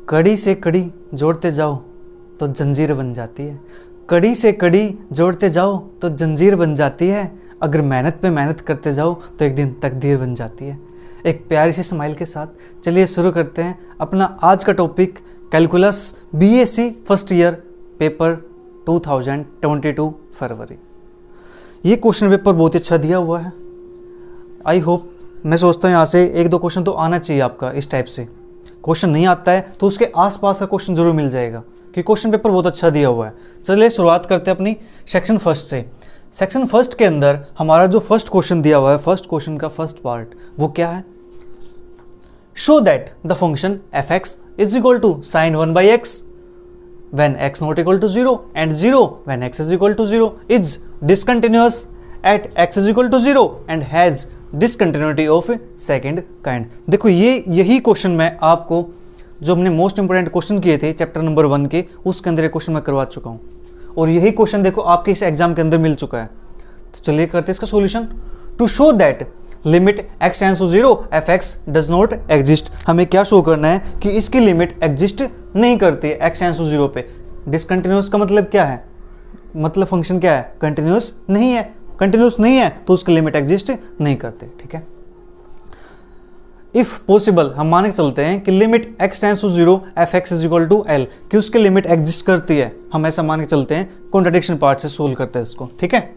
कड़ी से कड़ी जोड़ते जाओ तो जंजीर बन जाती है। कड़ी से कड़ी जोड़ते जाओ तो जंजीर बन जाती है। अगर मेहनत पे मेहनत करते जाओ तो एक दिन तकदीर बन जाती है। एक प्यारी सी स्माइल के साथ चलिए शुरू करते हैं अपना आज का topic, calculus BSc first year paper 2022 फरवरी। ये क्वेश्चन पेपर बहुत ही अच्छा दिया हुआ है। आई होप, मैं सोचता हूँ यहाँ से एक दो क्वेश्चन तो आना चाहिए आपका। इस टाइप से क्वेश्चन नहीं आता है तो उसके आसपास का क्वेश्चन जरूर मिल जाएगा, कि क्वेश्चन पेपर बहुत अच्छा दिया हुआ है। चलिए शुरुआत करते हैं अपनी सेक्शन फर्स्ट से। सेक्शन फर्स्ट के अंदर हमारा जो फर्स्ट क्वेश्चन दिया हुआ है, फर्स्ट क्वेश्चन का फर्स्ट पार्ट वो क्या है? Show that the function f x is equal to sine 1/x when x not equal to 0 and 0 when x is equal to 0 is discontinuous at x is equal to 0 and has discontinuity of second kind। देखो यही question मैं आपको, जो हमने most important question किए थे chapter number 1 के, उसके अंदर ये क्वेश्चन मैं करवा चुका हूँ और यही क्वेश्चन देखो आपके इस एग्जाम के अंदर मिल चुका है। तो चलिए करते हैं इसका solution. To show that limit x tends to 0 f x does not exist. हमें क्या शो करना है कि इसकी लिमिट एग्जिस्ट नहीं करती है x टेंड्स टू 0 पे। डिसकंटिन्यूअस का मतलब क्या है? मतलब फंक्शन क्या है? कंटिन्यूअस नहीं है। कंटिन्यूअस नहीं है तो उसकी लिमिट एग्जिस्ट नहीं करते। ठीक है, इफ पॉसिबल हम मान के चलते हैं कि limit x tends to 0 f x is equal to l, कि उसकी लिमिट एग्जिस्ट करती है। हम ऐसा मान के चलते हैं, कॉन्ट्रडिक्शन पार्ट से सोल्व करते हैं इसको। ठीक है,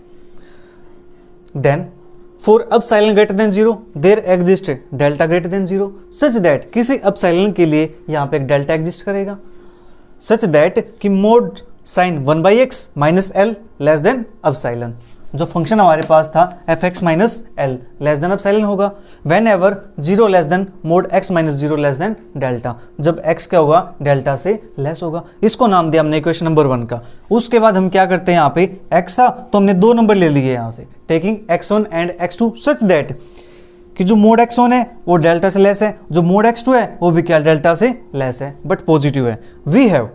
then for epsilon greater than 0 there exist delta greater than 0 such that, किसी एप्सिलॉन के लिए यहाँ पे एक डेल्टा एग्जिस्ट करेगा, सच दैट कि mod sine 1/x minus L less than epsilon. जो फंक्शन हमारे पास था F X minus L less than epsilon होगा whenever 0 less than mod x minus 0 less than delta, जब x क्या होगा? डेल्टा से लेस होगा। इसको नाम दिया हमने इक्वेशन नंबर 1 का। उसके बाद हम क्या करते हैं, यहाँ पे x था तो हमने 2 नंबर ले लिए यहाँ से, taking x1 and x2 such that कि जो मोड x1 है वो डेल्टा से लेस है, जो मोड x2 है वो भी क्या डेल्टा से लेस है बट पॉजिटिव है। वी हैव,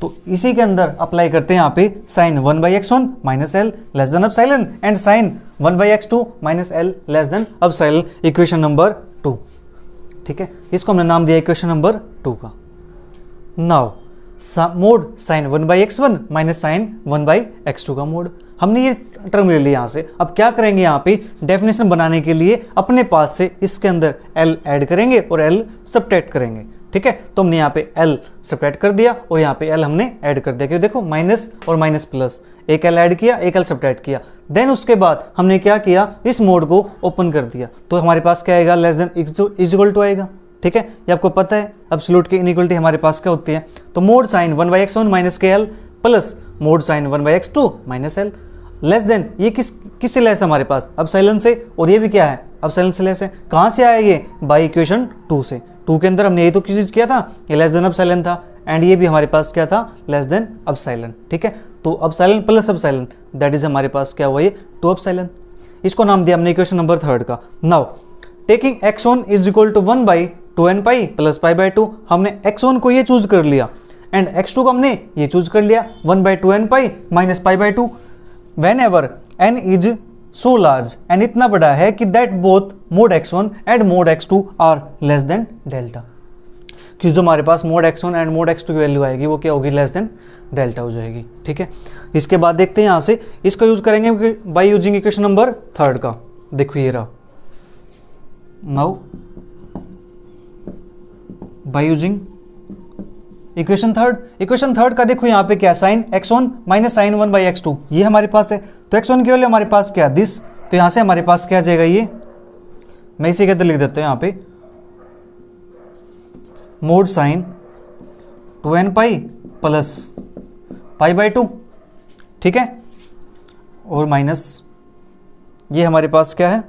तो इसी के अंदर अप्लाई करते हैं यहाँ पे sine 1/x1 minus L less than epsilon and sine 1/x2 minus L less than epsilon, equation number 2। ठीक है, इसको हमने नाम दिया इक्वेशन नंबर 2 का। Now mod sine 1/x1 minus sine 1/x2 का मोड, हमने ये टर्म ले लिया यहाँ से। अब क्या करेंगे, यहाँ पे डेफिनेशन बनाने के लिए अपने पास से इसके अंदर l ऐड करेंगे और l सब्ट्रैक्ट करेंगे। ठीक है, तो हमने यहाँ पे l सब्ट्रैक्ट कर दिया और यहाँ पे l हमने ऐड कर दिया, क्योंकि देखो माइनस और माइनस प्लस, एक l ऐड किया एक l सब्ट्रैक्ट किया। देन उसके बाद हमने क्या किया, इस मोड को ओपन कर दिया तो हमारे पास क्या आएगा? Less than is equal to आएगा। ठीक है, ये आपको पता है एब्सोल्यूट की इनइक्वालिटी हमारे पास क्या होती है। तो मोड साइन 1/x1 माइनस के L plus mod sine 1/x2 minus L less than, ये किससे लेस है हमारे पास? एप्सिलॉन से, और ये भी क्या है? एप्सिलॉन से लेस है। कहाँ से आया ये? बाय इक्वेशन 2 से। 2 के अंदर हमने ये तो किस चीज़ किया था, ये लेस देन एप्सिलॉन था, एंड ये भी हमारे पास क्या था? Less than epsilon. ठीक है, तो epsilon plus epsilon that is हमारे पास क्या हुआ? ये 2 एप्सिलॉन। इसको नाम दिया हमने इक्वेशन नंबर 3 का। Now taking x1 is equal to 1/2n pi plus π/2, हमने x1 को ये चूज कर लिया एंड x2 को हमने ये चूज कर लिया 1/2n pi minus π/2 whenever n is so large, N इतना बड़ा है कि that both mod x1 and mod x2 are less than delta, कि जो हमारे पास mode x1 and mod x2 की वैल्यू आएगी वो क्या होगी? लेस देन डेल्टा हो जाएगी। ठीक है, इसके बाद देखते हैं यहाँ से इसका यूज करेंगे बाय यूजिंग इक्वेशन नंबर 3 का। देखो ये रहा, now by using equation third का देखो यहाँ पे क्या, sign x1 minus sine 1/x2 ये हमारे पास है। तो x1 की वैल्यू हमारे पास क्या? दिस, तो यहाँ से हमारे पास क्या आ जाएगा? ये मैं इसी के अंदर लिख देता हूँ यहाँ पे mod sine 2n pi plus π/2। ठीक है, और माइनस ये हमारे पास क्या है?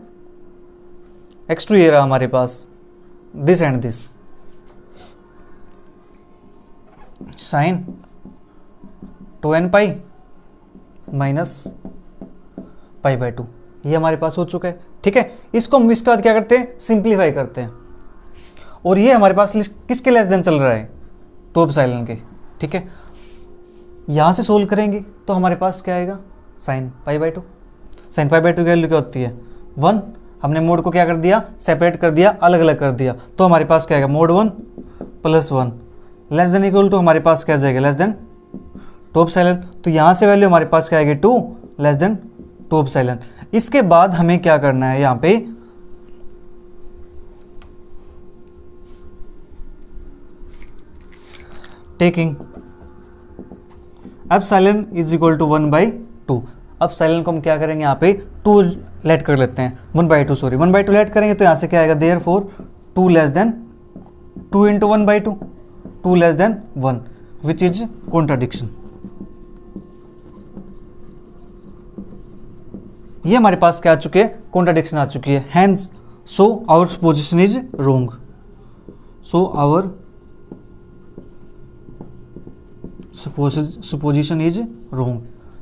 x2 ये रहा हमारे पास, this and this sine 2n pi minus π/2 ये हमारे पास हो चुका है। ठीक है, इसको हम इसके बाद क्या करते हैं? सिंप्लीफाई करते हैं, और ये हमारे पास किसके लेस देन चल रहा है? 2 एप्सिलॉन के। ठीक है, यहाँ से सोल्व करेंगे तो हमारे पास क्या आएगा? साइन π/2। साइन π/2 की वैल्यू क्या होती है? 1। हमने मोड को क्या कर दिया? सेपरेट कर दिया, अलग अलग कर दिया, तो हमारे पास क्या आएगा? Mod 1 plus 1 less than equal to हमारे पास क्या आ जाएगा, लेस देन 2 एप्सिलॉन। तो यहाँ से वैल्यू हमारे पास क्या आएगी 2 लेस देन 2 एप्सिलॉन। इसके बाद हमें क्या करना है, यहाँ पे taking epsilon is equal to 1/2। अब साइलन को हम क्या करेंगे, यहाँ पे 2 लेट कर लेते हैं, 1/2 सॉरी 1/2 लेट करेंगे तो यहाँ से क्या आएगा, therefore 2 less than 2 into 1/2, 2 less than 1 which is contradiction. ये हमारे पास क्या आ चुके हैं, कॉन्ट्राडिक्शन आ चुकी है। Hence so our supposition is wrong, so our supposition is wrong,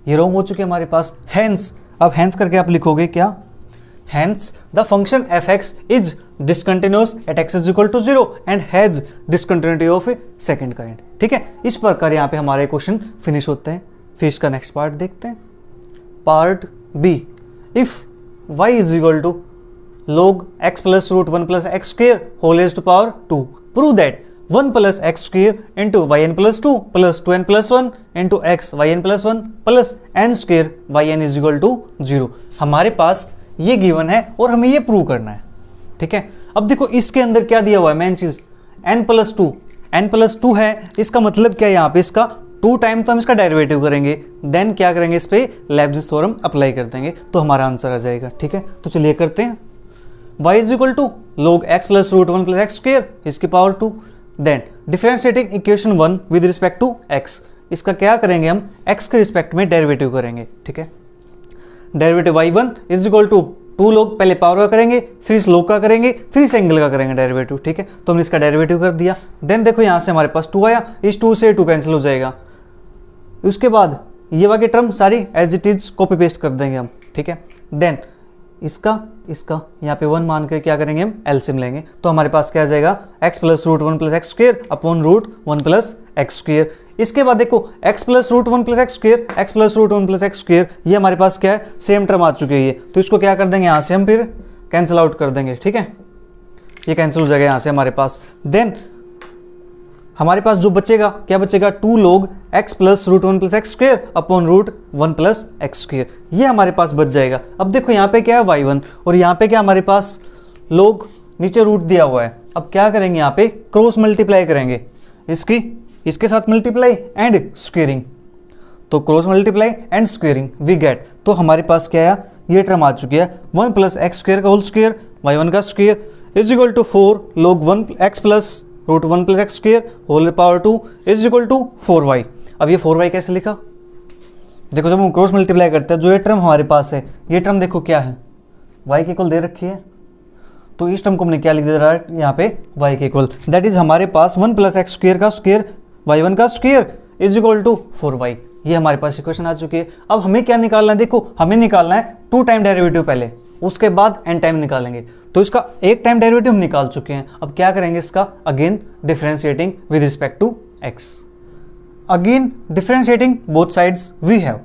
ये रोंग हो चुके हैं हमारे पास। हैंस, अब हैंस करके आप लिखोगे क्या, hence the function f x is discontinuous at x is equal to 0 and has discontinuity of second kind. ठीक है, इस प्रकार यहाँ पे हमारे क्वेश्चन फिनिश होते हैं। फिर इसका नेक्स्ट पार्ट देखते हैं, part B. If y is equal to log x plus root 1 plus x square whole raised to power 2, prove that 1 plus x square into y n plus 2 plus 2n plus 1 into x y n plus 1 plus n square y n is equal to 0। हमारे पास ये given है और हमें ये prove करना है। ठीक है, अब देखो इसके अंदर क्या दिया हुआ है, मेन चीज n प्लस 2 है। इसका मतलब क्या है, यहाँ पे इसका 2 टाइम तो हम इसका डेरिवेटिव करेंगे, देन क्या करेंगे, इस पे लेब्निज़ थ्योरम अप्लाई कर देंगे तो हमारा आंसर आ जाएगा। ठीक है, तो चलिए करते हैं। y is equal to log x plus root 1 plus x square इसकी power 2, then differentiating equation 1 with respect to x, इसका क्या करेंगे हम x के रिस्पेक्ट में डेरिवेटिव करेंगे। ठीक है, derivative y1 is equal to 2 log, पहले पावर का करेंगे फिर इस log का करेंगे फिर इस एंगल का करेंगे डेरिवेटिव। ठीक है, तो हमने इसका डेरिवेटिव कर दिया। देन देखो यहाँ से हमारे पास 2 आया, इस 2 से 2 कैंसिल हो जाएगा। उसके बाद ये वाली टर्म सारी as it is copy paste कर देंगे हम। ठीक है, देन इसका यहाँ पे 1 मान कर क्या करेंगे, हम एलसीएम लेंगे तो हमारे पास क्या आ जाएगा, x plus root 1 plus x square upon root 1 plus x square. इसके बाद देखो x plus root 1 plus x square, x plus root 1 plus x square, ये हमारे पास क्या है, सेम टर्म आ चुकी है ये, तो इसको क्या कर देंगे, यहाँ से हम फिर कैंसिल आउट कर देंगे। ठीक है, ये कैंसिल हो जाएगा यहाँ से हमारे पास। देन हमारे पास जो बचेगा, क्या बचेगा, 2 log x plus root 1 plus x square upon root 1 plus x square, ये हमारे पास बच जाएगा। अब देखो यहाँ पे क्या है y1 और यहाँ पे क्या हमारे पास log नीचे रूट दिया हुआ है। अब क्या करेंगे, यहाँ पे क्रॉस मल्टीप्लाई करेंगे, इसके साथ मल्टीप्लाई एंड स्क्वेयरिंग, तो cross multiply and squaring we get, तो हमारे पास क्या है, ये टर्म आ चुकी है 1 प्लस एक्स स्क्वेयर का होल स्क्वेयर y1 का square is equal to 4 log 1 x plus root 1 plus x square whole power 2 is equal to 4y। अब ये 4y कैसे लिखा, देखो जब हम क्रॉस मल्टीप्लाई करते हैं, जो ये टर्म हमारे पास है, ये टर्म देखो क्या है, y के इक्वल दे रखी है, तो इस टर्म को हमने क्या लिख दे रहा है यहाँ पे, y के इक्वल, दैट इज हमारे पास 1 प्लस एक्स स्क्वेयर का स्क्वेयर y1 का square is equal to 4y। ये हमारे पास इक्वेशन आ चुकी है। अब हमें क्या निकालना है, देखो हमें निकालना है 2 टाइम डेरिवेटिव पहले, उसके बाद n टाइम निकालेंगे। तो इसका 1 टाइम डेरिवेटिव हम निकाल चुके हैं। अब क्या करेंगे, इसका again differentiating with respect to x, again differentiating both sides we have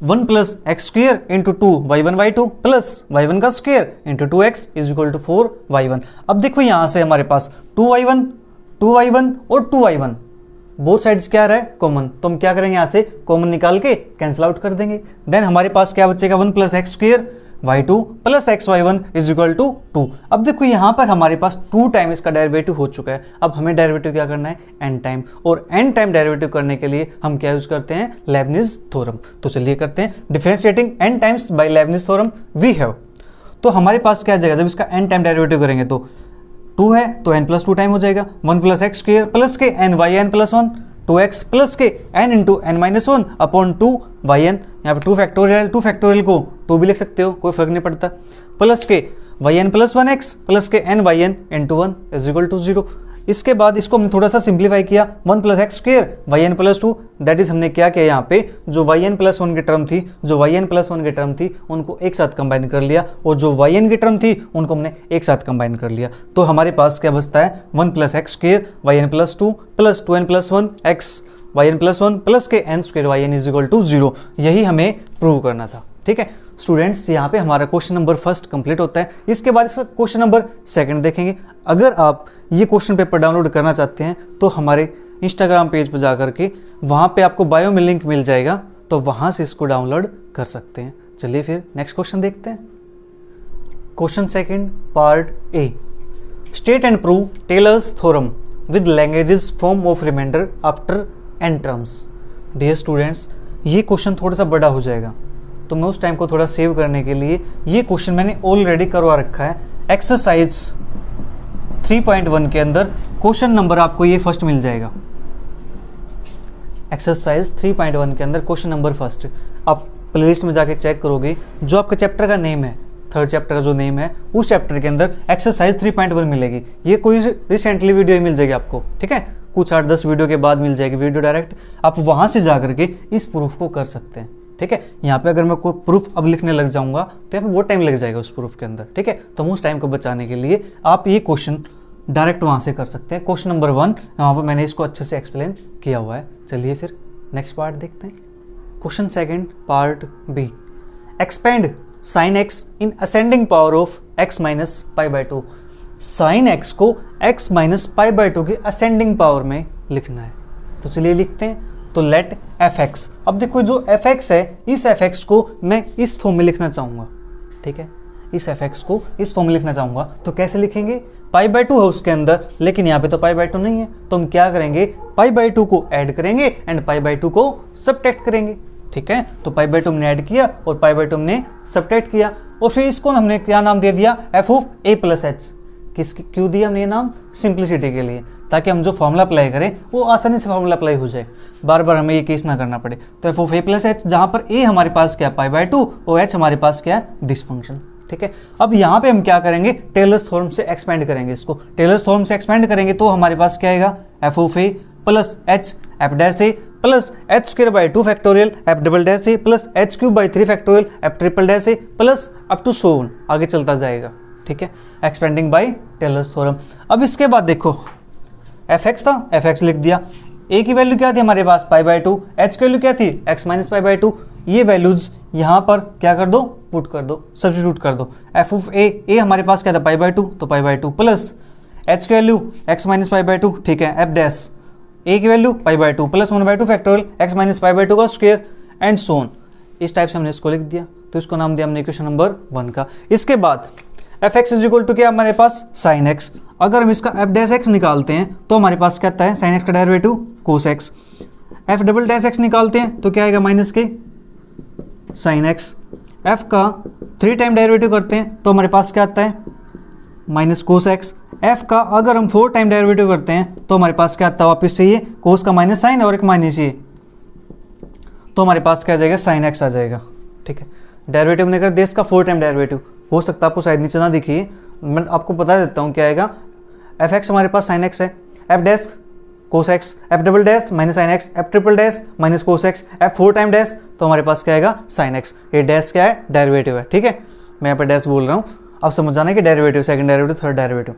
1 plus x square into 2 y1 y2 plus y1 का square into 2x is equal to 4y1। अब देखो यहाँ से हमारे पास 2y1 और 2y1 बोथ साइड्स क्या रहा है, कॉमन, तो हम क्या करेंगे, यहाँ से कॉमन निकाल के कैंसिल आउट कर देंगे। देन हमारे पास क्या बचेगा, 1 plus x square y2 plus x y1 is equal to 2। अब देखो यहाँ पर हमारे पास 2 टाइम इसका डेरिवेटिव हो चुका है। अब हमें डेरिवेटिव क्या करना है, n टाइम, और n टाइम डेरिवेटिव करने के लिए हम क्या यूज करते हैं, लेबनिज़ थ्योरम। तो चलिए करते हैं, differentiating n times by Leibniz theorem we have, तो हमारे पास क्या आ जाएगा, जब इसका n टाइम डेरिवेटिव करेंगे तो 2 है तो n प्लस 2 टाइम हो जाएगा, 1 प्लस एक्स स्क्वेयर प्लस के n y n plus 1 2x plus के n into n minus 1 upon 2 y n, यहाँ पे 2 फैक्टोरियल को 2 भी लिख सकते हो, कोई फर्क नहीं पड़ता, प्लस के y n plus 1x plus के n y n into 1 is equal to 0। इसके बाद इसको हमने थोड़ा सा सिंप्लीफाई किया, 1 plus x square y n plus 2, that is हमने क्या किया, यहाँ पे जो वाई एन प्लस 1 की टर्म थी उनको एक साथ कंबाइन कर लिया, और जो वाई एन की टर्म थी उनको हमने एक साथ कंबाइन कर लिया। तो हमारे पास क्या बचता है, 1 plus x square y n plus 2 plus 2n plus 1 x y n plus 1 plus के n square y n is equal to 0। यही हमें प्रूव करना था। ठीक है, स्टूडेंट्स यहाँ पे हमारा क्वेश्चन नंबर फर्स्ट कंप्लीट होता है। इसके बाद इसका क्वेश्चन नंबर सेकंड देखेंगे। अगर आप ये क्वेश्चन पेपर डाउनलोड करना चाहते हैं तो हमारे इंस्टाग्राम पेज पर जा करके वहाँ पे आपको बायो में लिंक मिल जाएगा, तो वहाँ से इसको डाउनलोड कर सकते हैं। चलिए फिर नेक्स्ट क्वेश्चन देखते हैं। Question second part A, state and prove Taylor's theorem with लैंग्वेजेस form of remainder after n terms. Dear students, ये क्वेश्चन थोड़ा सा बड़ा हो जाएगा, तो मैं उस टाइम को थोड़ा सेव करने के लिए ये क्वेश्चन मैंने ऑलरेडी करवा रखा है। एक्सरसाइज 3.1 के अंदर क्वेश्चन नंबर आपको ये फर्स्ट मिल जाएगा। एक्सरसाइज 3.1 के अंदर क्वेश्चन नंबर फर्स्ट आप प्लेलिस्ट में जाके चेक करोगे, जो आपके चैप्टर का नेम है, थर्ड चैप्टर का जो नेम है, उस चैप्टर के अंदर एक्सरसाइज 3.1 मिलेगी। ये कोई रिसेंटली वीडियो ही मिल जाएगी आपको, ठीक है, कुछ 8-10 वीडियो के बाद मिल जाएगी वीडियो डायरेक्ट। आप वहाँ से जा करके इस प्रूफ को कर सकते हैं, ठीक है। यहाँ पे अगर मैं कोई प्रूफ अब लिखने लग जाऊँगा तो यहाँ पे बहुत टाइम लग जाएगा उस प्रूफ के अंदर, ठीक है। तो उस टाइम को बचाने के लिए आप ये क्वेश्चन डायरेक्ट वहाँ से कर सकते हैं। क्वेश्चन नंबर 1 वहाँ पर मैंने इसको अच्छे से एक्सप्लेन किया हुआ है। चलिए फिर नेक्स्ट पार्ट देखते हैं। Question second part B, expand sine x in ascending power of x minus pi by 2। Sine x को x माइनस पाई बाई 2 की असेंडिंग पावर में लिखना है, तो चलिए लिखते हैं। तो लेट एफ एक्स, अब देखो जो एफ एक्स है, इस एफ एक्स को मैं इस फॉर्म में लिखना चाहूँगा, ठीक है, इस एफ एक्स को इस फॉर्म में लिखना चाहूँगा। तो कैसे लिखेंगे, पाई बाई 2 है उसके अंदर, लेकिन यहाँ पे तो पाई बाई 2 नहीं है, तो हम क्या करेंगे, पाई बाई 2 को ऐड करेंगे एंड पाई बाई 2 को सबट्रैक्ट करेंगे, ठीक है। तो पाई बाई 2 हमने ऐड किया और पाई बाई 2 हमने सबट्रैक्ट किया, और फिर इसको हमने क्या नाम दे दिया, F of a plus H. क्यों दिया हमने ये नाम, सिंप्लिसिटी के लिए, ताकि हम जो फॉर्मूला अप्लाई करें वो आसानी से फॉर्मूला अप्लाई हो जाए, बार बार हमें ये केस ना करना पड़े। तो F of a plus H, जहाँ पर ए हमारे पास क्या है, पाई बाई 2, और एच हमारे पास क्या है, दिस फंक्शन, ठीक है। अब यहाँ पे हम क्या करेंगे, टेलर्स थ्योरम से एक्सपेंड करेंगे इसको। टेलर्स थ्योरम से एक्सपेंड करेंगे तो हमारे पास क्या आएगा, f of a plus h f dash a plus h square by 2 factorial F double dash a plus h cube by 3 factorial f triple dash a plus up to so on, आगे चलता जाएगा, ठीक है, expanding by tailors theorem. अब इसके बाद देखो F x था, एफ एक्स लिख दिया, ए की वैल्यू क्या थी हमारे पास, पाई बाई 2, एच की वैल्यू क्या थी, एक्स माइनस पाई बाई 2। ये वैल्यूज यहाँ पर क्या कर दो, पुट कर दो, सब्स्टिट्यूट कर दो। एफ ऑफ ए हमारे पास क्या था, पाई बाई 2, तो पाई बाई 2 प्लस एच की value x minus pi by 2, ठीक है, एफ डैश ए की value pi by 2 plus 1/2 factorial x minus pi by 2 का स्क्वायर एंड सो ऑन। इस टाइप से हमने इसको लिख दिया, तो इसको नाम दिया हमने इक्वेशन नंबर 1 का। इसके बाद f x is equal to क्या हमारे पास, साइन एक्स। अगर हम इसका एफ डैश एक्स निकालते हैं तो हमारे पास क्या आता है, साइन एक्स का derivative cos x. F double dash x निकालते हैं तो क्या आएगा, माइनस के साइन एक्स। एफ का 3 टाइम डेरिवेटिव करते हैं तो हमारे पास क्या आता है, माइनस कोस एक्स। एफ का अगर हम 4 टाइम डेरिवेटिव करते हैं तो हमारे पास क्या आता है, वापस से ये कोस का माइनस साइन और एक माइनस ये, तो हमारे पास क्या आ जाएगा, साइन एक्स आ जाएगा, ठीक है। डेरिवेटिव ने कर दिया इसका 4 टाइम डेरिवेटिव, हो सकता है आपको शायद नीचे ना दिखिए, मैं आपको बता देता हूँ क्या आएगा। एफ एक्स हमारे पास साइन एक्स है, F dash cos x, F double dash minus sine x, F triple dash minus cos x, F 4 time dash, तो हमारे पास क्या आएगा, साइन एक्स। ये डैश क्या है, डेरिवेटिव है, ठीक है, मैं यहाँ पर डैश बोल रहा हूँ, अब समझ जाना है कि derivative, second derivative, third derivative.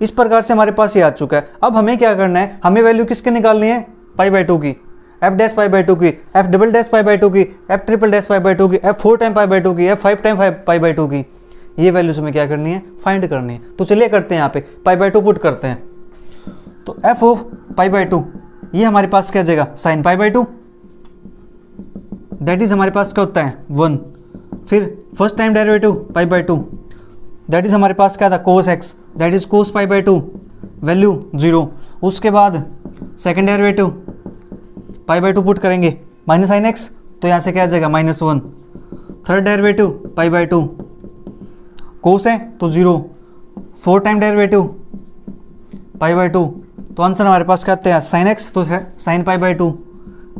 इस प्रकार से हमारे पास ये आ चुका है। अब हमें क्या करना है, हमें वैल्यू किसके निकालनी है, पाई बाई 2 की, एफ डैश पाई बाई 2 की, F double dash pi by 2 की, F triple dash pi by 2 की, एफ 4 टाइम पाई बाई 2 की, एफ 5 टाइम पाई बाई 2 की। ये वैल्यूज हमें क्या करनी है, फाइंड करनी है। तो चलिए करते हैं, यहाँ पे पाई बाई 2 पुट करते हैं, तो एफ ऑफ पाई बाई 2 ये हमारे पास क्या जाएगा, sine pi by 2, that is हमारे पास क्या होता है 1। फिर first time derivative pi by 2, that is हमारे पास क्या था, cos x, that is cos pi by 2, value 0। उसके बाद second derivative pi by 2 put करेंगे, माइनस साइन एक्स, तो यहाँ से क्या आ जाएगा, -1। थर्ड डेरिवेटिव पाई बाई 2, कोस है तो 0। 4 टाइम डेरिवेटिव पाई बाई 2, तो आंसर हमारे पास क्या आता है, साइन एक्स, तो sine pi by 2,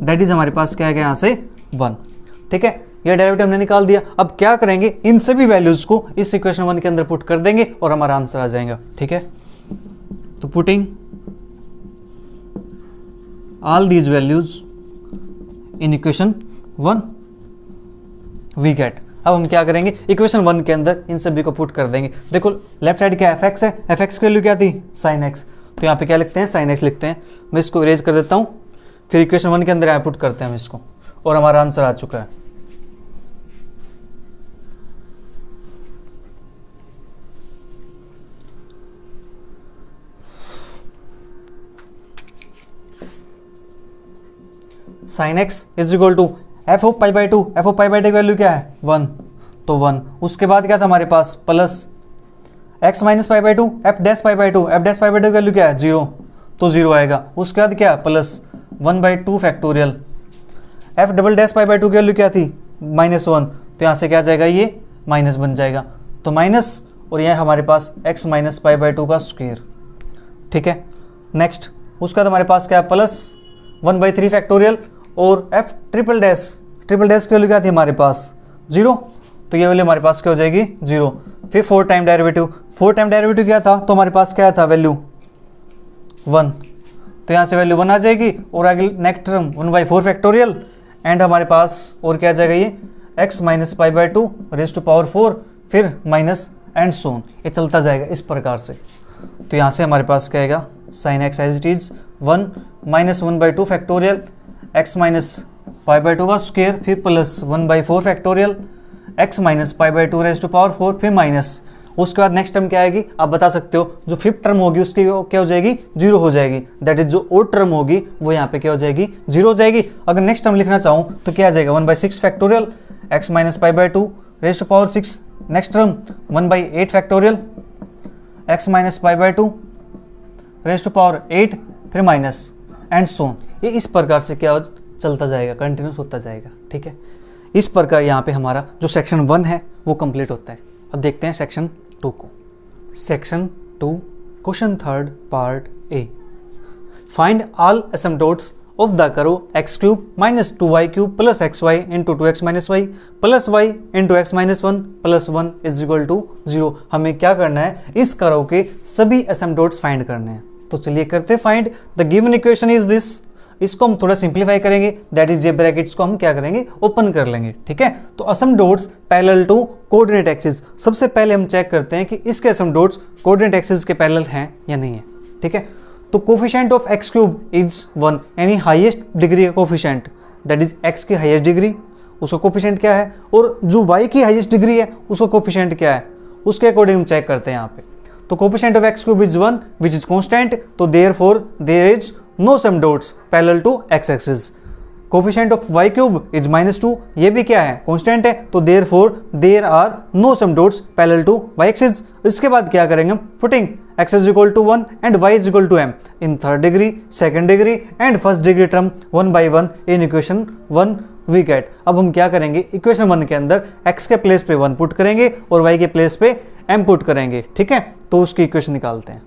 that is हमारे पास क्या आ गया यहाँ से 1, ठीक है। ये डेरिवेटिव हमने निकाल दिया। अब क्या करेंगे, इन सभी वैल्यूज को इस इक्वेशन 1 के अंदर पुट कर देंगे और हमारा आंसर आ जाएगा, ठीक है। तो putting all these values in equation 1 we get. अब हम क्या करेंगे, इक्वेशन 1 के अंदर इन सभी को पुट कर देंगे। देखो लेफ्ट साइड क्या एफ एक्स है, एफ एक्स की वैल्यू क्या थी, साइन एक्स, तो यहाँ पे क्या लिखते हैं, साइन एक्स लिखते हैं। मैं इसको इरेज कर देता हूँ, फिर इक्वेशन 1 के अंदर यहाँ पुट करते हैं हम इसको, और हमारा आंसर आ चुका है। Sine x is equal to f of pi by two, f of pi by two की वैल्यू क्या है 1, तो 1। उसके बाद क्या था हमारे पास plus X minus pi by two, F dash pi by two, F dash pi by two की वैल्यू क्या है 0, तो 0 आएगा। उसके बाद क्या plus 1/2 factorial, F double dash pi by two की वैल्यू क्या थी -1, तो यहाँ से क्या आ जाएगा ये माइनस बन जाएगा, तो माइनस और यह हमारे पास x minus pi by two का स्क्वायर, ठीक है। नेक्स्ट उसका तो हमारे पास क्या है प्लस 1/3 फैक्टोरियल और f ट्रिपल डैश की वैल्यू क्या थी हमारे पास 0, तो ये वैल्यू हमारे पास क्या हो जाएगी 0। फिर 4 टाइम डेरिवेटिव क्या था, तो हमारे पास क्या था वैल्यू 1, तो यहाँ से वैल्यू 1 आ जाएगी और आगे नेक्स्ट टर्म 1/4 फैक्टोरियल एंड हमारे पास और क्या आ जाएगा ये x minus pi by two raise to power 4 फिर माइनस एंड सोन, ये चलता जाएगा इस प्रकार से। तो यहाँ से हमारे पास क्या आएगा sine x as it is 1 minus 1/2 factorial x minus pi by two का स्क्वायर फिर plus 1/4 factorial x minus pi by two raise to power 4 फिर माइनस। उसके बाद नेक्स्ट टर्म क्या आएगी आप बता सकते हो, जो फिफ्थ टर्म होगी उसकी क्या हो जाएगी 0 हो जाएगी, दैट इज जो ओड टर्म होगी वो यहाँ पे क्या हो जाएगी 0 हो जाएगी। अगर नेक्स्ट टर्म लिखना चाहूँ तो क्या आ जाएगा 1/6 factorial x minus pi by two raise to power 6, next term 1/8 factorial x minus pi by two raise to power 8 फिर माइनस एंड सोन। ये इस प्रकार से क्या चलता जाएगा, कंटिन्यूस होता जाएगा, ठीक है। इस प्रकार यहाँ पे हमारा जो सेक्शन 1 है वो कंप्लीट होता है। अब देखते हैं सेक्शन 2 को। Section 2 question 3 part A, find all asymptotes of the curve x cube minus 2y cube plus xy into 2x minus Y plus y into x minus 1 plus 1 is equal to 0। हमें क्या करना है, इस curve के सभी एसिम्पटोट्स find करने हैं। तो चलिए करते find. The given equation is this, इसको हम थोड़ा सिंप्लीफाई करेंगे, दैट इज ये ब्रैकेट्स को हम क्या करेंगे ओपन कर लेंगे, ठीक है। तो एसिम्पटोट्स पैरेलल टू कोऑर्डिनेट एक्सिस, सबसे पहले हम चेक करते हैं कि इसके एसिम्पटोट्स कोऑर्डिनेट एक्सिस के पैरेलल हैं या नहीं है, ठीक है। तो coefficient of x cube is 1, यानी हाईएस्ट डिग्री का कोफिशिएंट, दैट इज x की हाईएस्ट डिग्री, उसका कोफिशिएंट क्या है, और जो y की हाईएस्ट डिग्री है उसका कोफिशिएंट क्या है, उसके अकॉर्डिंग हम चेक करते हैं यहाँ पे। तो coefficient of x cube is 1 which is constant, तो therefore there is no asymptotes parallel to x axis. Coefficient of y cube is -2, ये भी क्या है कांस्टेंट है, तो therefore there are no asymptotes parallel to y axis. इसके बाद क्या करेंगे हम, putting x is equal to 1 and y is equal to m in third degree, second degree and first degree term 1 by 1 in equation 1 we get. अब हम क्या करेंगे, equation 1 के अंदर x के प्लेस पे 1 पुट करेंगे और y के प्लेस पे m पुट करेंगे, ठीक है। तो उसकी इक्वेशन निकालते हैं।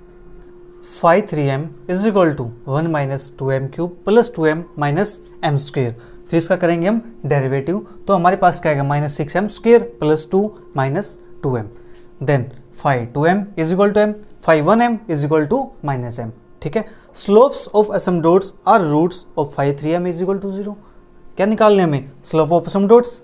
5/3m is equal to 1 minus 2m cube plus 2m minus m square. फिर इसका करेंगे हम डेरिवेटिव, तो हमारे पास क्या आएगा -6m square plus 2 minus 2m, then 5/2m is equal to m, 5/1m is equal to -m, ठीक है। Slopes of asymptotes are roots of 5/3m is equal to 0। क्या निकालने हमें, स्लोप ऑफ एसिम्पटोट्स।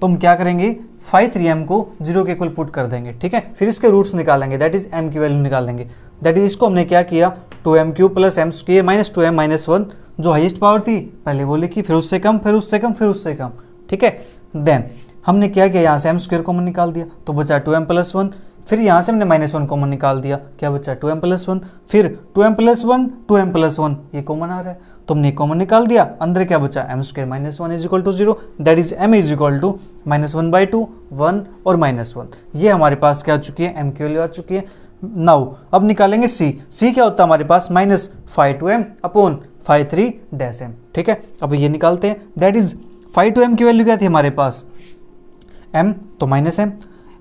तो हम क्या करेंगे 5/3m को 0 के इक्वल पुट कर देंगे, ठीक है। फिर इसके रूट्स निकालेंगे, दैट इज m की वैल्यू निकालेंगे, दैट इज इसको हमने क्या किया 2m cube plus m square minus 2m minus 1, जो हाईएस्ट पावर थी पहले वो लिखी, फिर उससे कम, फिर उससे कम, फिर उससे कम, ठीक है। देन हमने क्या किया, यहाँ से m स्क्वायर कॉमन निकाल दिया तो बचा 2m प्लस 1, फिर यहाँ से हमने -1 कॉमन निकाल दिया, क्या बचा 2m प्लस 1, फिर 2m प्लस 1 2m प्लस 1 ये कॉमन आ रहा है तो हमने कॉमन निकाल दिया, अंदर क्या बचा m square minus 1 is equal to 0, that is m is equal to -1/2 1 और -1। ये हमारे पास क्या आ चुकी है, m की वैल्यू आ चुकी है। नाउ अब निकालेंगे c क्या होता है हमारे पास -5/2m अपॉन 5/3-m, ठीक है। अब ये निकालते हैं, दैट इज 5/2m की वैल्यू क्या थी हमारे पास m, तो -m,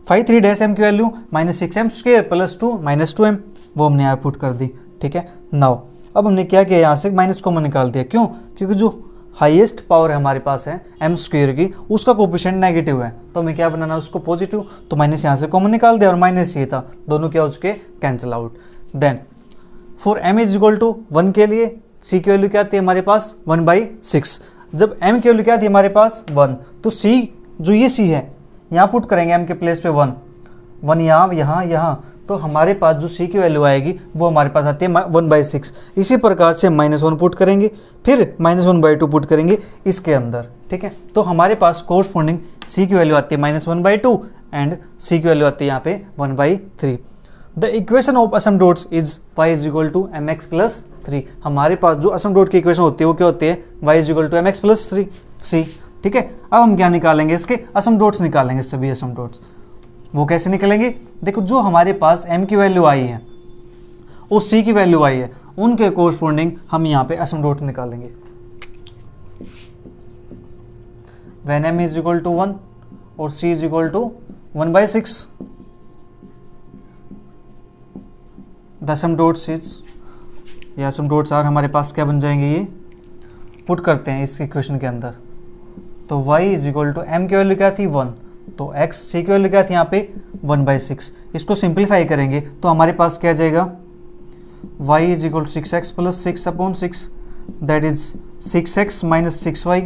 5/3-m की value -6m square plus 2 -2m, वो हमने यहाँ पुट कर दी, ठीक है। नाउ अब हमने क्या किया, यहाँ से माइनस कॉमन निकाल दिया, क्यों, क्योंकि जो हाईएस्ट पावर है हमारे पास है m स्क्वायर की, उसका कोफिशिएंट नेगेटिव है, तो हमें क्या बनाना है उसको पॉजिटिव, तो माइनस यहाँ से कॉमन निकाल दिया और माइनस ये था, दोनों क्या हो चुके cancel out. Then for m is equal to 1 के लिए c की वैल्यू क्या थी हमारे पास 1/6, जब m की वैल्यू क्या थी हमारे पास 1, तो c जो ये c है यहाँ पुट करेंगे m के प्लेस पे 1 यहाँ, तो हमारे पास जो c की वैल्यू आएगी वो हमारे पास आती है 1/6। इसी प्रकार से -1 पुट करेंगे, फिर -1/2 पुट करेंगे इसके अंदर, ठीक है। तो हमारे पास कोरस्पॉन्डिंग c की वैल्यू आती है -1/2 एंड c की वैल्यू आती है यहाँ पे 1/3। The equation of asymptotes is y is equal to M x plus 3। हमारे पास जो असमडोट की इक्वेशन होती है वो क्या होती है, y is equal to M x plus 3 c. ठीक है, अब हम क्या निकालेंगे, इसके असमडोट्स निकालेंगे, सभी असमडोट्स। वो कैसे निकलेंगे, देखो जो हमारे पास m की वैल्यू आई है और c की वैल्यू आई है, उनके कोरस्पोंडिंग हम यहाँ पे असमडोट निकालेंगे। when m is equal to 1 और c is equal to 1/6, the sum dots is, या sum dots आर हमारे पास क्या बन जाएंगे, ये पुट करते हैं इस इक्वेशन के अंदर। तो y is equal to m की वैल्यू क्या थी 1, तो x c की वैल्यू क्या थी यहाँ पे 1/6। इसको सिंप्लीफाई करेंगे तो हमारे पास क्या जाएगा, y is equal to 6x plus 6/6, that is 6x minus 6y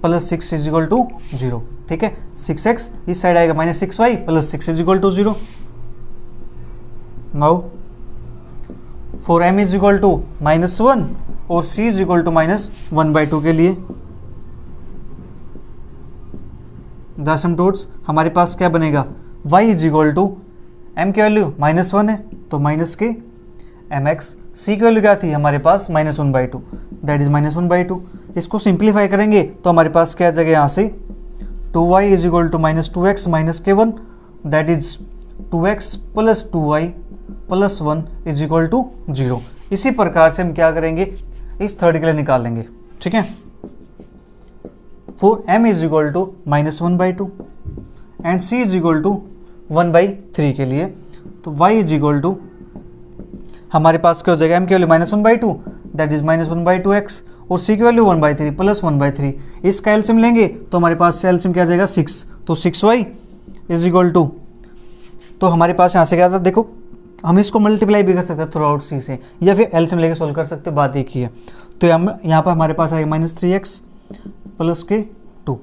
plus 6 is equal to 0। ठीक है, 6x इस साइड आएगा minus 6y plus 6 is equal to 0। Now for m is equal to -1 और c इज इक्वल टू -1/2 के लिए the some dots हमारे पास क्या बनेगा, y is equal to m की वैल्यू -1 है तो माइनस के mx, c की वैल्यू क्या थी हमारे पास -1/2, दैट इज -1/2। इसको सिंप्लीफाई करेंगे तो हमारे पास क्या आ जाएगा यहाँ से 2y is equal to -2x minus के 1, that is 2x plus 2y plus 1 is equal to 0। इसी प्रकार से हम क्या करेंगे, इस थर्ड के लिए निकालेंगे। ठीक है, for m is equal to -1/2 and c is equal to 1/3 के लिए, तो y इज इक्वल टू हमारे पास क्या हो जाएगा, m की वैल्यू -1/2 दैट इज -1/2x और c की वैल्यू 1/3 प्लस 1/3। इसका एलसीएम लेंगे तो हमारे पास एलसीएम क्या आ जाएगा 6, तो 6y इज इक्वल टू, तो हमारे पास यहाँ से क्या था, देखो हम इसको मल्टीप्लाई भी कर सकते हैं थ्रू आउट c से, या फिर एलसीएम लेके सोल्व कर सकते हो, बात एक ही है। तो यहाँ पर हमारे पास आएगा -3x प्लस के 2,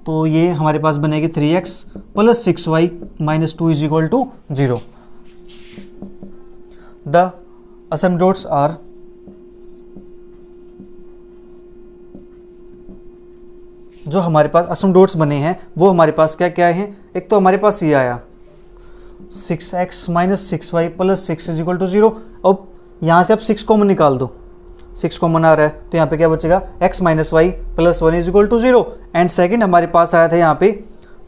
तो ये हमारे पास बनेगी 3x plus 6y minus 2 is equal to 0। The asymptotes are जो हमारे पास असमडोट्स बने हैं वो हमारे पास क्या क्या है, एक तो हमारे पास ये आया 6x minus 6y plus 6 is equal to 0। अब यहाँ से आप 6 कॉमन निकाल दो, 6 कॉमन आ रहा है तो यहाँ पे क्या बचेगा x minus Y plus 1 is equal to 0। And second हमारे पास आया था यहाँ पे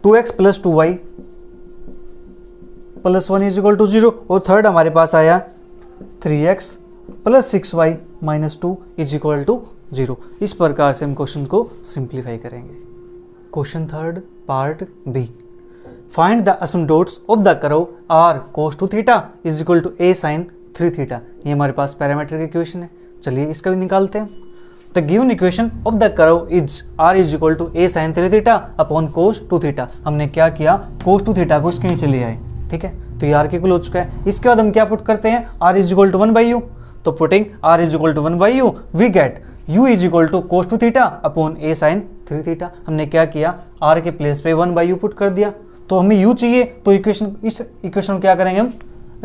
2x plus 2y plus 1 is equal to 0। और थर्ड हमारे पास आया 3x plus 6y minus 2 is equal to 0। इस प्रकार से हम क्वेश्चन को सिंप्लीफाई करेंगे। Question third part B, find the asymptotes of the curve r cos 2 theta is equal to a sin 3 theta. ये हमारे पास पैरामीट्रिक इक्वेशन है, चलिए इसका भी निकालते हैं। The given equation of the curve is r is equal to a sin 3 theta upon cos 2 theta. हमने क्या किया, cos 2 थीटा को इसके नीचे ले आए। ठीक है, तो ये r के इक्वल हो चुका है। इसके बाद हम क्या पुट करते हैं, r is equal to 1/u, तो putting r is equal to 1/u we get u is equal to cos 2 theta upon a sin 3 theta. हमने क्या किया, r के प्लेस पे 1/u पुट कर दिया। तो हमें u चाहिए तो इस इक्वेशन क्या करेंगे, हम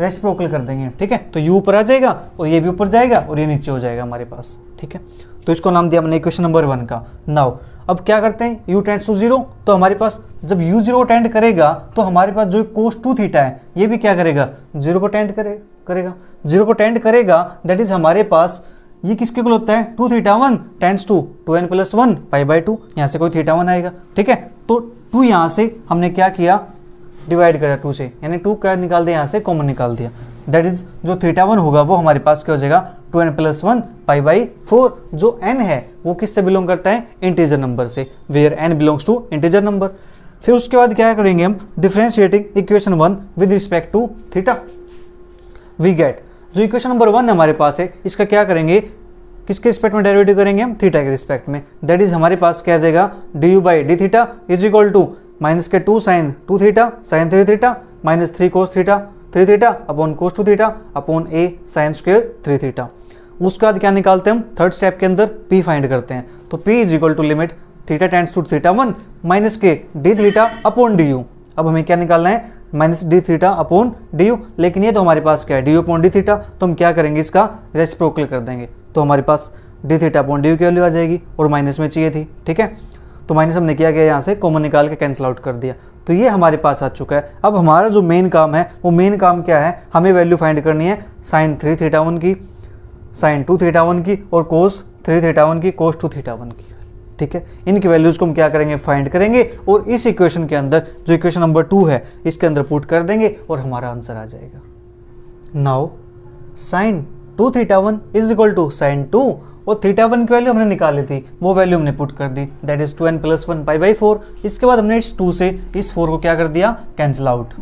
रेसिप्रोकल कर देंगे। ठीक है, तो u ऊपर आ जाएगा और ये भी ऊपर जाएगा और ये नीचे हो जाएगा हमारे पास। ठीक है, तो इसको नाम दिया हमने इक्वेशन नंबर 1 का। नाउ अब क्या करते हैं, u टेंड्स टू 0, तो हमारे पास जब u 0 टेंड करेगा तो हमारे पास जो cos 2 थीटा है ये भी क्या करेगा, 0 को टेंड करेगा 0 को टेंड करेगा। दैट इज हमारे पास ये किसके इक्वल होता है, 2 theta 1 tends to 2n plus 1 पाई/2। यहाँ से कोई थीटा 1 आएगा। ठीक है, तो 2 यहाँ से हमने क्या किया, डिवाइड करा 2 से, यानी 2 क्या निकाल दिया, यहाँ से कॉमन निकाल दिया। दैट इज जो थीटा 1 होगा वो हमारे पास क्या हो जाएगा, 2n प्लस 1 पाई/4। जो n है वो किससे बिलोंग करता है, इंटीजर नंबर से, where n belongs to integer number. फिर उसके बाद क्या करेंगे हम, differentiating equation 1 with respect to theta we get. जो इक्वेशन नंबर 1 हमारे पास है इसका क्या करेंगे, किसके रिस्पेक्ट में डेरिवेटिव करेंगे हम, थीटा के रिस्पेक्ट में। दैट इज हमारे पास क्या आ जाएगा, du by d theta is equal to minus के 2 sine 2 theta sine 3 theta minus 3 cos theta 3 theta upon cos 2 theta upon a sine square 3 theta. उसके बाद क्या निकालते हैं हम, थर्ड स्टेप के अंदर p फाइंड करते हैं। तो p is equal to limit theta tends to theta 1 minus के D theta upon D U. अब हमें क्या निकालना है, minus D theta upon D U, लेकिन ये तो हमारे पास क्या है, D U upon D theta. तो हम क्या करेंगे, इसका रेसिप्रोकल कर देंगे। तो हमारे पास D theta upon D U की वैल्यू आ जाएगी और माइनस में चाहिए थी। ठीक है, तो माइनस हमने क्या किया, यहाँ से कॉमन निकाल के कैंसिल आउट कर दिया। तो ये हमारे पास आ चुका है। अब हमारा जो मेन काम है वो मेन काम क्या है, हमें वैल्यू फाइंड करनी है साइन 3 थीटा 1 की, साइन 2 थीटा 1 की और कोस 3 थीटा 1 की, कोस 2 थीटा 1 की। ठीक है, इनकी वैल्यूज़ को हम क्या करेंगे, फाइंड करेंगे और इस इक्वेशन के अंदर जो इक्वेशन नंबर 2 है इसके अंदर पुट कर देंगे और हमारा आंसर आ जाएगा। Now sine 2 theta 1 is equal to sine 2 और थीटा 1 की वैल्यू हमने निकाली थी, वो वैल्यू हमने पुट कर दी, दैट इज 2n + 1 π/4। इसके बाद हमने इस 2 से इस 4 को क्या कर दिया, कैंसिल आउट।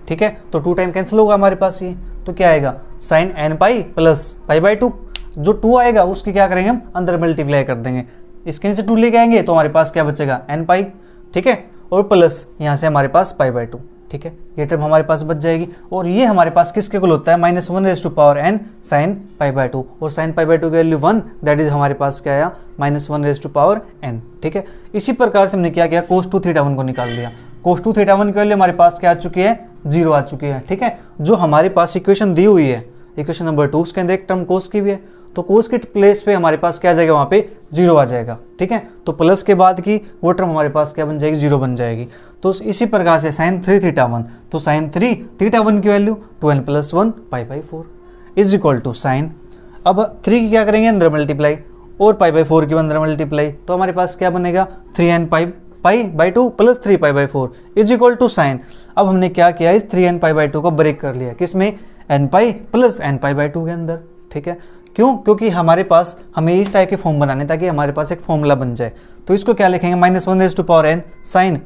ठीक है, तो 2 टाइम कैंसिल होगा हमारे पास ये, तो क्या आएगा साइन n पाई प्लस π/2। जो 2 आएगा उसकी क्या करेंगे, हम अंदर मल्टीप्लाई कर देंगे, इसके नीचे 2 लेके आएंगे तो हमारे पास क्या बचेगा n पाई। ठीक है, और प्लस यहाँ से हमारे पास π/2। ठीक है, ये टर्म हमारे पास बच जाएगी और ये हमारे पास किसके इक्वल होता है, -1n साइन π/2 और साइन π/2 की वैल्यू 1, दैट इज हमारे पास क्या आया -1n। ठीक है, इसी प्रकार से हमने क्या किया, cos 2 थीटा 1 को निकाल लिया। cos 2 थीटा 1 की वैल्यू हमारे पास क्या आ चुकी है, 0 आ चुकी है। ठीक है, जो हमारे पास इक्वेशन दी हुई है, इक्वेशन नंबर 2, उसके अंदर एक टर्म cos की भी है, तो cos के प्लेस पे हमारे पास क्या आ जाएगा, वहाँ पे 0 आ जाएगा। ठीक है, तो प्लस के बाद की वो टर्म हमारे पास क्या बन जाएगी, 0 बन जाएगी। तो इसी प्रकार से साइन 3 थीटा 1, तो साइन 3 थीटा 1 की value 2n + 1 π/4 is equal to sine, अब 3 की क्या करेंगे, अंदर मल्टीप्लाई और π/4 की अंदर मल्टीप्लाई, तो हमारे पास क्या बनेगा 3n π/2 + 3 π/4 is equal to sine. अब हमने क्या किया, इस 3n π/2 को ब्रेक कर लिया, किसमें, n पाई प्लस n π/2 के अंदर। ठीक है, क्यों, क्योंकि हमारे पास हमें इस टाइप के फॉर्म बनाने ताकि हमारे पास एक फॉर्मूला बन जाए। तो इसको क्या लिखेंगे, -1n साइन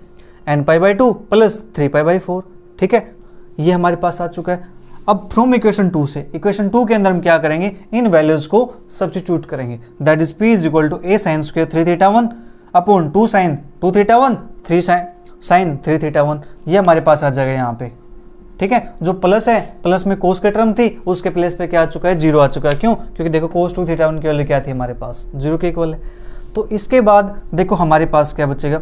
n π/2 प्लस 3 π/4। ठीक है, ये हमारे पास आ चुका है। अब फ्रॉम इक्वेशन 2 से, इक्वेशन 2 के अंदर हम क्या करेंगे, इन वैल्यूज को सब्स्टिट्यूट करेंगे, that is p is equal to a sine square 3 theta 1 upon 2 sine 2 theta 1 3 sine 3 theta 1, ये हमारे पास आ जाएगा यहाँ पे। ठीक है, जो प्लस है, प्लस में कोस के टर्म थी, उसके प्लेस पे क्या आ चुका है, 0 आ चुका है। क्यों, क्योंकि देखो cos 2 थीटा 1 की वैल्यू क्या थी हमारे पास, 0 के इक्वल है। तो इसके बाद देखो हमारे पास क्या बचेगा,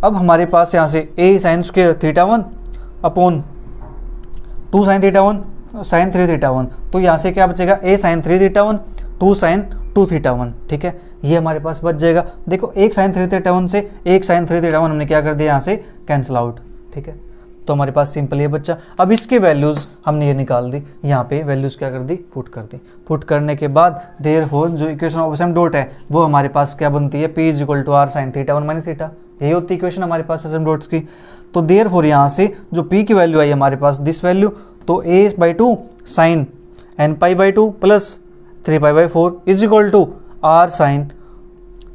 अब हमारे पास यहाँ से a sine square theta 1 upon 2 sine theta 1 sine 3 theta 1, तो यहाँ से क्या बचेगा, a sine 3 theta 1 2 sine 2 theta 1। ठीक है, ये हमारे पास बच जाएगा। देखो 1 साइन 3 थीटा 1 से 1 साइन 3 थीटा 1 हमने क्या कर दिया, यहाँ से कैंसिल आउट। ठीक है, तो हमारे पास सिंपल ये बच्चा। अब इसके वैल्यूज़ हमने ये निकाल दी, यहाँ पे वैल्यूज़ क्या कर दी, पुट कर दी। पुट करने के बाद देयरफॉर जो इक्वेशन ऑफ सम डॉट है वो हमारे पास क्या बनती है, p is equal to r sine theta 1 minus theta, यही होती है इक्वेशन हमारे पास सम डॉट्स की। तो देयरफॉर यहाँ से जो p की वैल्यू आई हमारे पास दिस वैल्यू, तो a/2 sine n π/2 plus 3 π/4 is equal to r sine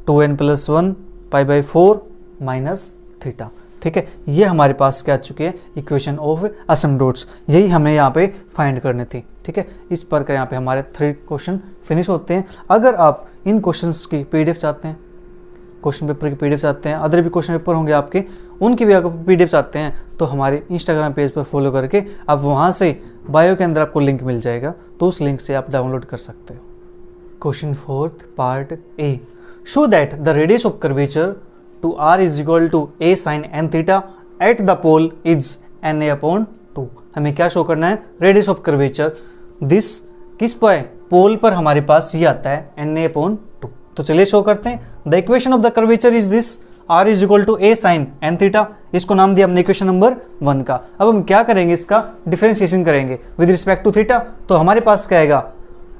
2n + 1 π/4 minus theta. ठीक है, ये हमारे पास क्या आ चुकी है, इक्वेशन ऑफ असिम्प्टोट्स, यही हमें यहाँ पे फाइंड करनी थी। ठीक है, इस पर यहाँ पे हमारे 3 क्वेश्चन फिनिश होते हैं। अगर आप इन क्वेश्चंस की पीडीएफ चाहते हैं, क्वेश्चन पेपर की पीडीएफ चाहते हैं, अदर भी क्वेश्चन पेपर होंगे आपके, उनकी भी अगर पीडीएफ चाहते हैं तो हमारे इंस्टाग्राम पेज पर फॉलो करके आप वहाँ से बायो के अंदर आपको लिंक मिल जाएगा, तो उस लिंक से आप डाउनलोड कर सकते हो। Question 4 part A, show that the radius of curvature to r is equal to a sin n theta at the pole is na/2। हमें क्या शो करना है, रेडियस ऑफ कर्वेचर, दिस किस पर, पोल पर हमारे पास ये आता है na/2। तो चलिए शो करते हैं। The equation of the curvature is this, r is equal to a sin n theta, इसको नाम दिया हमने इक्वेशन नंबर 1 का। अब हम क्या करेंगे, इसका डिफरेंशिएशन करेंगे विद रिस्पेक्ट टू थीटा, तो हमारे पास क्या आएगा,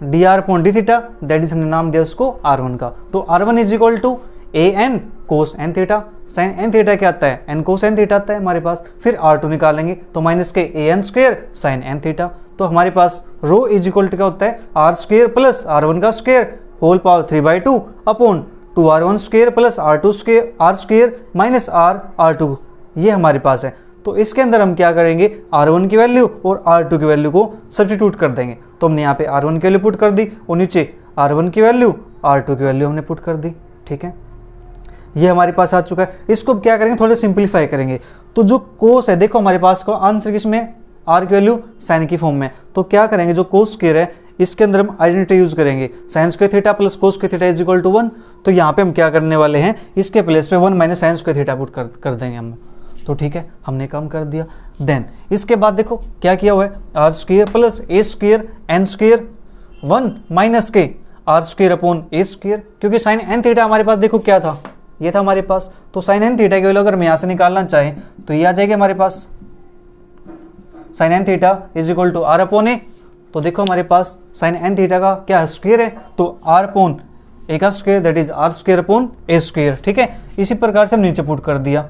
dr/d थीटा, दैट इज हमने नाम दिया उसको r1 का। तो r1 is equal to an cos n theta, sin n theta क्या आता है, n cos n थीटा आता है हमारे पास। फिर r2 निकालेंगे तो माइनस के an square sin n theta, तो हमारे पास रो इज इक्वल टू क्या होता है, r स्क्वायर प्लस r1 का square whole power 3/2 upon 2r1 square plus r2 square r square minus r2, ये हमारे पास है। तो इसके अंदर हम क्या करेंगे, r1 की वैल्यू और r2 की वैल्यू को सब्स्टिट्यूट कर देंगे। तो हमने यहाँ पे r1 की वैल्यू पुट कर दी और नीचे r1 की वैल्यू r2 की वैल्यू हमने पुट कर दी। ठीक है, ये हमारे पास आ चुका है। इसको क्या करेंगे, थोड़ा सिंपलीफाई करेंगे। तो जो कोस है, देखो हमारे पास को आंसर किसमें, r की वैल्यू साइन की फॉर्म में, तो क्या करेंगे, जो कोस स्क्वायर है इसके अंदर हम आइडेंटिटी यूज करेंगे, sine square theta plus cos square theta is equal to 1। तो यहाँ पे हम क्या करने वाले हैं, इसके प्लेस पे 1 minus sign square theta put कर देंगे हम। तो ठीक है, हमने कम कर दिया। देन इसके बाद देखो क्या किया हुआ है, r square plus a square n square 1 minus के r square upon a square, क्योंकि साइन n थीटा हमारे पास देखो क्या था, ये था हमारे पास। तो साइन एन थीटा की वैल्यू अगर मैं यहाँ से निकालना चाहें तो ये आ जाएगी हमारे पास sine N theta is equal to R upon A. तो देखो हमारे पास साइन एन थीटा का क्या है, स्क्वायर है, तो आर अपॉन ए का square that is r square upon a square. ठीक है, इसी प्रकार से हम नीचे पुट कर दिया।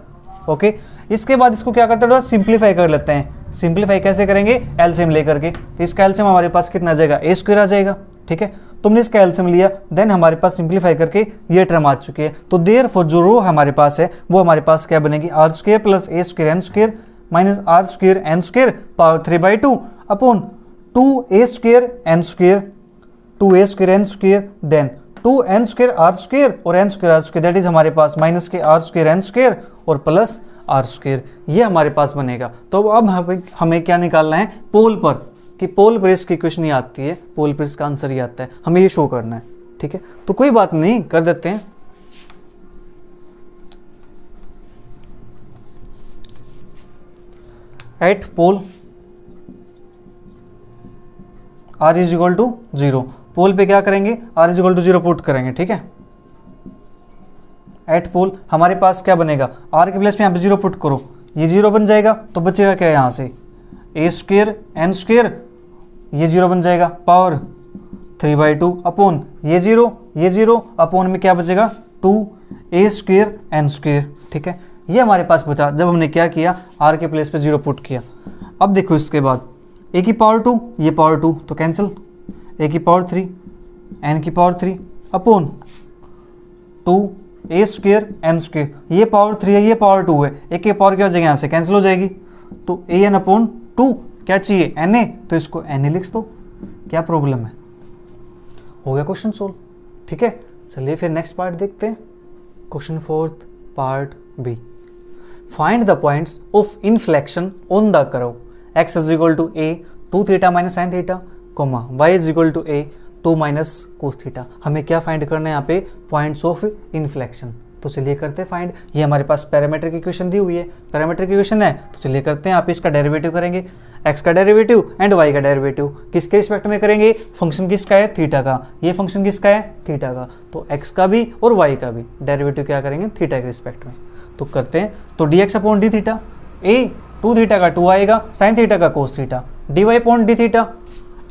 ओके, इसके बाद इसको क्या करते हैं, सिंप्लीफाई कर लेते हैं। सिंप्लीफाई कैसे करेंगे, एलसीएम लेकर के। तो इसका एलसीएम हमारे पास कितना आ जाएगा, ए स्क्वायर आ जाएगा। ठीक है, तुमने इसका एलसीएम लिया, देन हमारे पास सिंप्लीफाई करके ये टर्म आ चुकी है। तो देयरफॉर जो रो हमारे पास है वो हमारे पास क्या बनेगी, R square plus A square N square minus R square N square power 3/2 upon 2a square N square 2a square N square then 2n square R square और N square R square that is हमारे पास minus K R square N square और plus R square, ये हमारे पास बनेगा। तो अब हमें क्या निकालना है, पोल पर, कि पोल पर इसकी इक्वेशन नहीं आती है, पोल पर इसका आंसर ही आता है, हमें ये शो करना है। ठीक है, तो कोई बात नहीं, कर देते हैं। At pole r is equal to 0, pole पे क्या करेंगे, r is equal to 0 put करेंगे। ठीक है, एट पोल हमारे पास क्या बनेगा, r के प्लेस पे यहाँ पे 0 पुट करो, ये 0 बन जाएगा, तो बचेगा क्या यहाँ से, ए स्क्वायर एन स्क्वायर, ये 0 बन जाएगा, पावर 3/2 अपॉन ये 0 अपॉन में क्या बचेगा 2a स्क्वायर एन स्क्वायर। ठीक है, ये हमारे पास बचा जब हमने क्या किया, r के प्लेस पे 0 पुट किया। अब देखो इसके बाद a की पावर 2, ये पावर 2 तो कैंसिल, a की पावर 3 n की power 3 upon 2a square N square, ये पावर 3 है, ये पावर 2 है, एक की पावर क्या हो जाएगी, यहाँ से कैंसिल हो जाएगी, तो an अपॉन 2 क्या चाहिए na, तो इसको na लिख दो, क्या प्रॉब्लम है, हो गया क्वेश्चन सोल्व। ठीक है, चलिए फिर नेक्स्ट पार्ट देखते हैं। Question 4th part B, find the points of inflection on the curve x is equal to a 2 theta minus sine theta, comma y is equal to a 2 minus cos theta. हमें क्या find करना है यहाँ पे, points of inflection. तो चलिए करते हैं फाइंड। ये हमारे पास पैरामीटर की इक्वेशन दी हुई है, पैरामीटर की इक्वेशन है, तो चलिए करते हैं। आप इसका डेरिवेटिव करेंगे, x का डेरिवेटिव एंड y का डेरिवेटिव किसके रिस्पेक्ट में करेंगे, फंक्शन किसका है, थीटा का, ये फंक्शन किसका है, थीटा का, तो x का भी और y का भी डेरिवेटिव क्या करेंगे, थीटा के रिस्पेक्ट में। तो करते हैं, तो dx upon D theta, A 2 theta का 2 आएगा, साइन थीटा का cos theta, D Y upon D theta,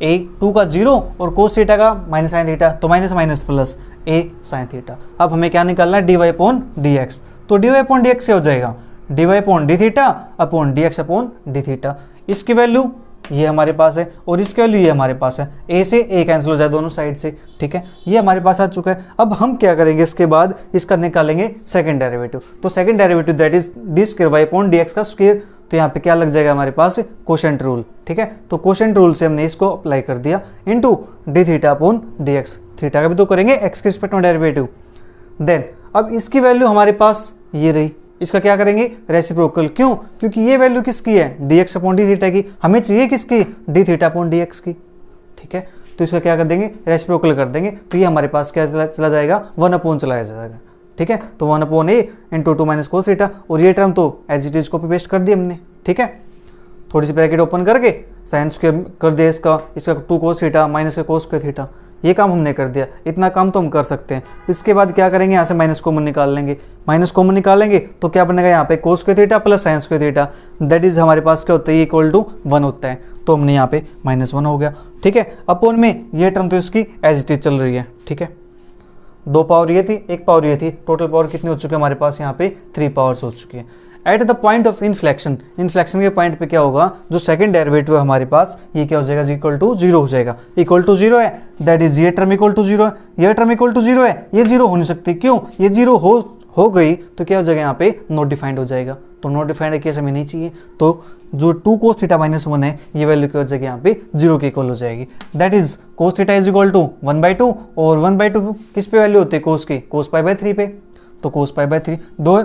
A 2 का 0 और कोस थीटा का माइनस साइन थीटा, तो minus minus plus A sine theta. अब हमें क्या निकालना है, D Y upon D X, तो D Y upon D X क्या हो जाएगा, D Y upon D theta upon D X upon D theta. इसकी वैल्यू ये हमारे पास है और इसकी वैल्यू ये हमारे पास है, ए से ए कैंसिल हो जाए दोनों साइड से। ठीक है, ये हमारे पास आ चुका है। अब हम क्या करेंगे, इसके बाद इसका निकालेंगे सेकंड डेरिवेटिव। तो second derivative that is d square y upon D x का स्क्वायर, तो यहाँ पे क्या लग जाएगा हमारे पास, कोशेंट रूल। ठीक है, तो कोशेंट रूल से हमने इसको अप्लाई कर दिया into D theta upon D x, theta का भी तो करेंगे एक्स के रिस्पेक्ट में डेरिवेटिव। देन अब इसकी वैल्यू हमारे पास ये रही, इसका क्या करेंगे, रेसिप्रोकल। क्यों, क्योंकि ये वैल्यू किसकी है, D X upon D theta की, हमें चाहिए किसकी, D theta upon D x की। ठीक है, तो इसका क्या कर देंगे, रेसिप्रोकल कर देंगे, तो ये हमारे पास क्या चला जाएगा, 1 अपॉन चला जाएगा। ठीक है, तो 1 upon a into 2 minus cos theta, और ये टर्म तो as it is copy paste कर दी हमने। ठीक है, थोड़ी सी ब्रैकेट ओपन करके साइन स्क्वायर कर दिया इसका 2 कोस थीटा माइनस का कोस स्क्वायर थीटा, ये काम हमने कर दिया। इतना काम तो हम कर सकते हैं। इसके बाद क्या करेंगे, यहाँ से माइनस कॉमन निकाल लेंगे, माइनस कॉमन निकालेंगे तो क्या बनेगा, यहाँ पे कोस square theta plus sign square theta, that is हमारे पास क्या होता है, इक्वल टू 1 होता है, तो हमने यहाँ पे -1 हो गया। ठीक है, अपॉन में ये टर्म तो इसकी एज इट इज चल रही है। ठीक है, 2 पावर ये थी, 1 पावर ये थी, टोटल पावर कितनी हो चुकी है हमारे पास, यहाँ पे 3 पावर्स हो चुकी है। At the point of inflection, inflection के पॉइंट पे क्या होगा, जो सेकंड डेरिवेटिव है हमारे पास, ये क्या हो जाएगा, इक्वल टू 0 हो जाएगा। इक्वल टू 0 है, दैट इज ये टर्म इक्वल टू 0 है, ये टर्म इक्वल टू 0 है, ये 0 हो नहीं सकती। क्यों, ये 0 हो गई तो क्या हो जाएगा, यहाँ पे नॉट डिफाइंड हो जाएगा, तो नॉट डिफाइंड केस हमें नहीं चाहिए। तो जो 2 कोस थीटा माइनस 1 है, ये वैल्यू क्या हो जाएगी, यहाँ पे 0 के इक्वल हो जाएगी। That is cos theta is equal to 1/2, और 1/2 किस पे वैल्यू होती है, कोस की, कोस पाई/3 पे, तो कोस पाई/3।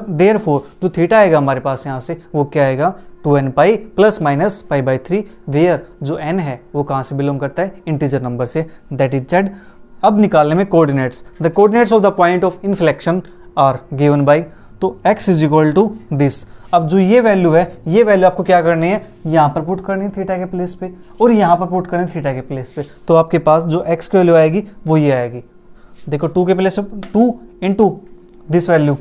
देयरफॉर जो थीटा आएगा हमारे पास यहाँ से, वो क्या आएगा, 2n पाई प्लस माइनस पाई/3, वेयर जो n है वो कहाँ से बिलोंग करता है, इंटीजर नंबर से, दैट इज z। अब निकालने में coordinates, the coordinates of the point of inflection are given by, तो x is equal to this. अब जो ये वैल्यू है, ये वैल्यू आपको क्या करनी है, यहाँ पर पुट करनी है थीटा के प्लेस पे, और यहाँ पर पुट करनी है थीटा के प्लेस पे। तो आपके पास जो x की वैल्यू आएगी वो ये आएगी, देखो 2 के प्लेस 2 इंटू दिस वैल्यू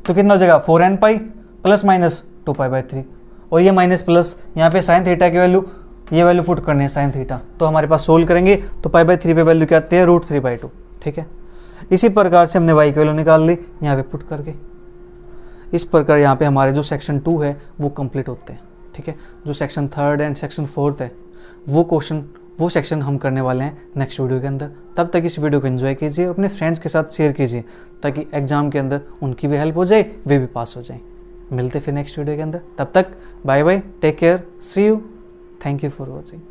तो कितना हो जाएगा 4n पाई प्लस माइनस 2π/3, और ये माइनस प्लस यहाँ पे साइन थीटा की वैल्यू, ये वैल्यू पुट करनी है साइन थीटा, तो हमारे पास सोल्व करेंगे तो π/3 पे वैल्यू क्या आती है √3/2, ठीक है। इसी प्रकार से हमने y की वैल्यू निकाल ली यहाँ पे पुट करके। इस प्रकार यहाँ पे हमारे जो सेक्शन 2 है वो कंप्लीट होते हैं, ठीक है। जो सेक्शन 3 एंड सेक्शन 4 है वो सेक्शन हम करने वाले हैं नेक्स्ट वीडियो के अंदर। तब तक इस वीडियो को एंजॉय कीजिए, अपने फ्रेंड्स के साथ शेयर कीजिए, ताकि एग्जाम के अंदर उनकी भी हेल्प हो जाए, वे भी पास हो जाए। मिलते फिर नेक्स्ट वीडियो के अंदर, तब तक bye bye, take care, see you, thank you for watching.